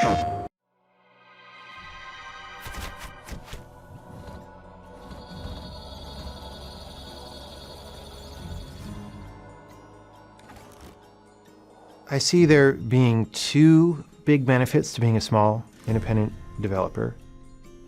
I see there being two big benefits to being a small independent developer.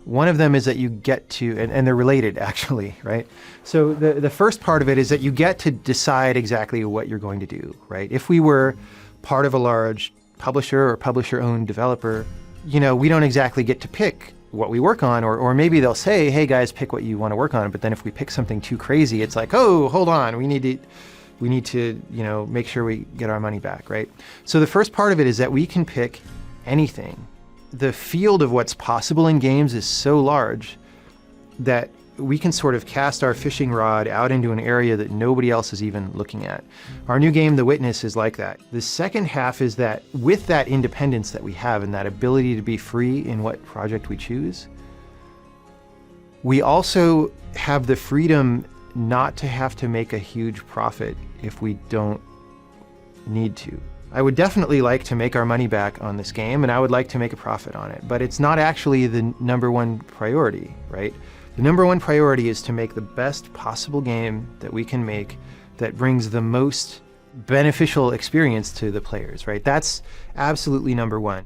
One of them is that you get to, and they're related actually, right? So the first part of it is that you get to decide exactly what you're going to do, right? If we were part of a large publisher or publisher-owned developer, we don't exactly get to pick what we work on, or maybe they'll say, hey guys, pick what you want to work on. But then if we pick something too crazy, it's like, oh, hold on, we need to, make sure we get our money back, right? So the first part of it is that we can pick anything. The field of what's possible in games is so large that we can sort of cast our fishing rod out into an area that nobody else is even looking at. Our new game, The Witness, is like that. The second half is that with that independence that we have and that ability to be free in what project we choose, we also have the freedom not to have to make a huge profit if we don't need to. I would definitely like to make our money back on this game, and I would like to make a profit on it, but it's not actually the number one priority, right? The number one priority is to make the best possible game that we can make that brings the most beneficial experience to the players, right? That's absolutely number one.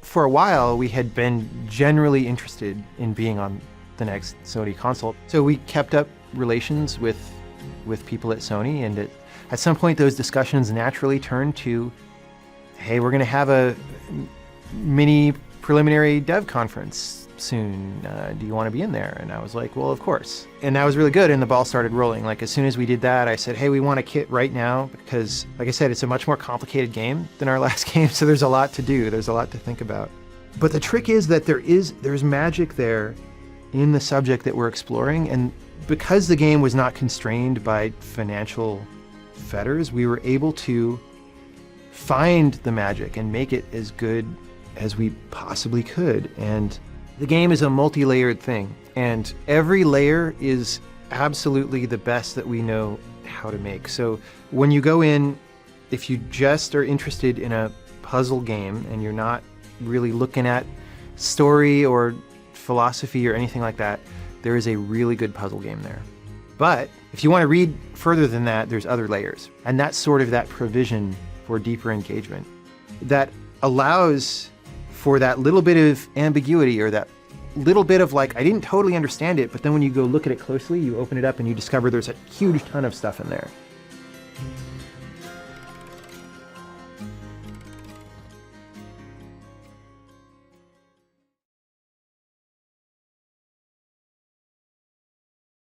For a while, we had been generally interested in being on the next Sony console, so we kept up relations with people at Sony, and at some point those discussions naturally turned to, hey, we're going to have a mini preliminary dev conference soon. Do you want to be in there? And I was like, well, of course. And that was really good, and the ball started rolling. Like, as soon as we did that, I said, hey, we want a kit right now, because, like I said, it's a much more complicated game than our last game, so there's a lot to do. There's a lot to think about. But the trick is that there's magic there in the subject that we're exploring, and because the game was not constrained by financial fetters, we were able to find the magic and make it as good as we possibly could. And the game is a multi-layered thing, and every layer is absolutely the best that we know how to make. So when you go in, if you just are interested in a puzzle game and you're not really looking at story or philosophy or anything like that, there is a really good puzzle game there. But if you want to read further than that, there's other layers. And that's sort of that provision for deeper engagement that allows for that little bit of ambiguity, or that little bit of like, I didn't totally understand it, but then when you go look at it closely, you open it up and you discover there's a huge ton of stuff in there.